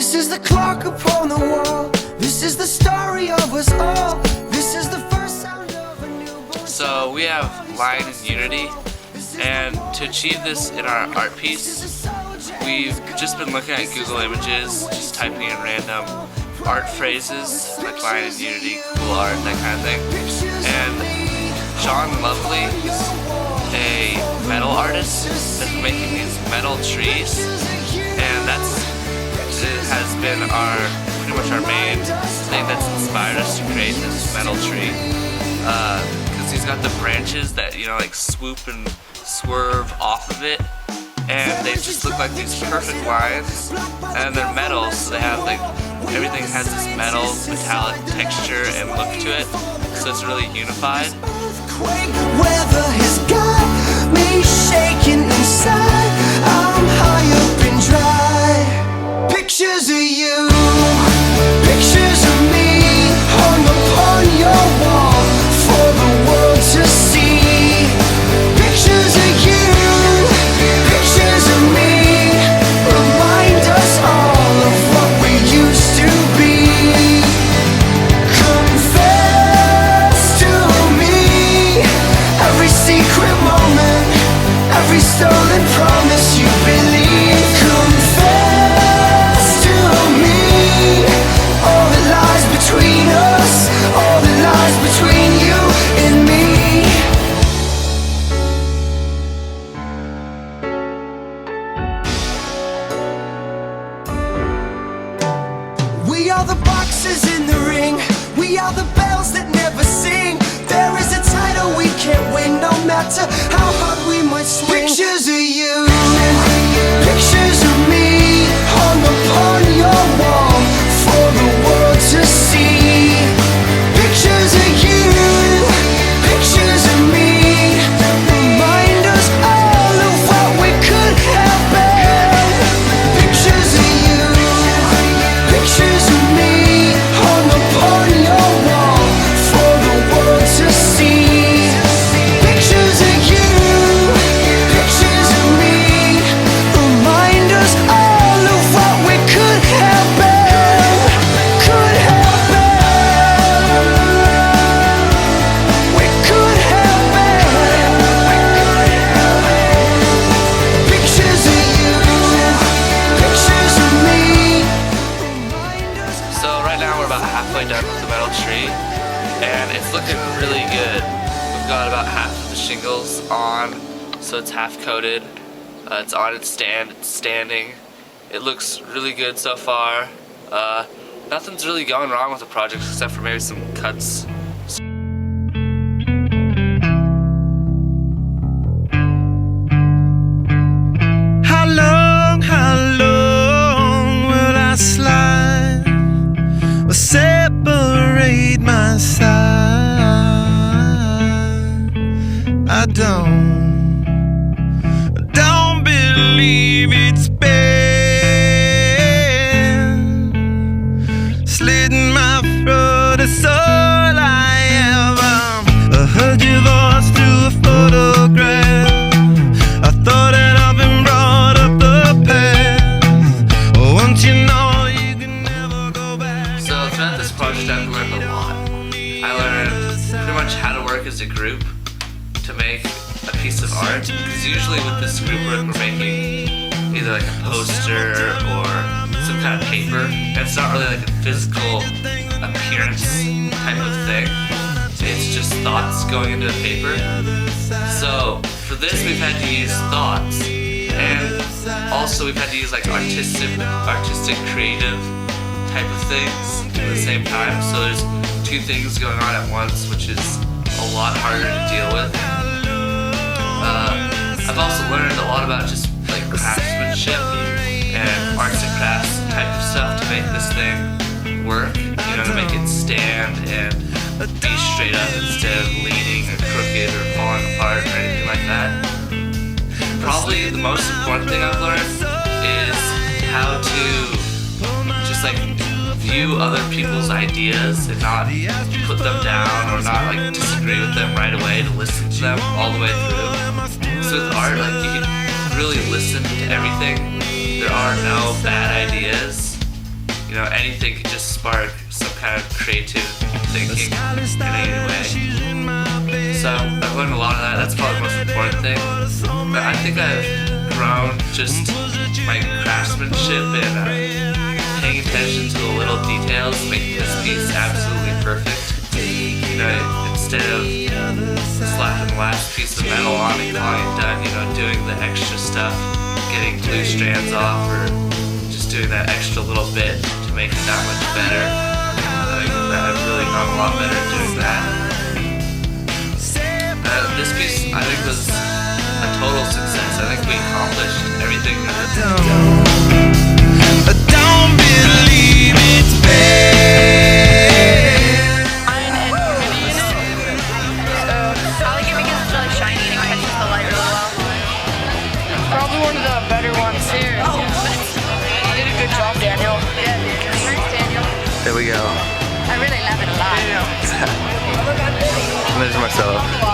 This is the clock upon the wall. This is the story of us all. This is the first sound of a newborn. So we have line and unity, and to achieve this in our art piece, we've just been looking at Google Images, just typing in random art phrases like line and unity, cool art, that kind of thing. And John Lovely is a metal artist that's making these metal trees, and it has been pretty much our main thing that's inspired us to create this metal tree. Because he's got the branches that, you know, like swoop and swerve off of it, and they just look like these perfect lines, and they're metal, so they have like, everything has this metal metallic texture and look to it, so it's really unified. Weather has got me shaking inside. I'm high up and dry. Pictures of you, pictures of me, hung upon your wall for the world to see. Pictures of you, pictures of me, remind us all of what we used to be. Confess to me every secret moment, every stolen promise you believe. Confess to me all that lies between us, all that lies between you and me. We are the boxes in the ring, we are the bells that never sing. There is a title we can't win, no matter how hard we might swing. Pictures of you, pictures of me, hung upon your wall for the world to see. Pictures of you, pictures of me, remind us all of what we could have been. Pictures of you, pictures of me, hung upon your wall for the world to see. Pictures of you, pictures of me, remind us all of what we could have been. Could have been. We could have been. Pictures of you, pictures of me, remind us. So right now we're about halfway done with the metal tree, and it's looking really good. We've got about half of the shingles on, so it's half coated. It's on its stand, it's standing. It looks really good so far. Nothing's really going wrong with the project except for maybe some cuts. How long will I slide or separate my side? I don't believe it's been slitting my throat, it's all I ever heard your voice through a photograph. I thought that I've been brought up the past. Once you know you can never go back. So throughout this project I've learned a lot. I learned pretty much how to work as a group to make a piece of art, because usually with this group work we're making either like a poster or some kind of paper, and it's not really like a physical appearance type of thing. It's just thoughts going into a paper. So for this we've had to use thoughts, and also we've had to use like artistic creative type of things at the same time. So there's two things going on at once, which is a lot harder to deal with. I've also learned a lot about just like craftsmanship and arts and crafts type of stuff to make this thing work, you know, to make it stand and be straight up instead of leaning or crooked or falling apart or anything like that. Probably the most important thing I've learned is how to just like view other people's ideas and not put them down or not like disagree with them right away, to listen to them all the way through. So with art, like you can really listen to everything. There are no bad ideas. you know, anything could just spark some kind of creative thinking in any way. So I've learned a lot of that. That's probably the most important thing. But I think I've grown just my craftsmanship and paying attention to the little details, making this piece absolutely perfect. You know, instead of slapping the last piece of metal on and calling it done, you know, doing the extra stuff, getting glue strands off, or just doing that extra little bit to make it that much better. I think that I've really gotten a lot better at doing that. This piece, I think, was a total success. I think we accomplished everything Don't believe it's bad. I like it because it's really shiny and it catches the light really well. Probably one of the better ones here. You did a good job, Daniel. Yeah, thanks, Daniel. There we go. I really love it a lot. And there's Marcelo.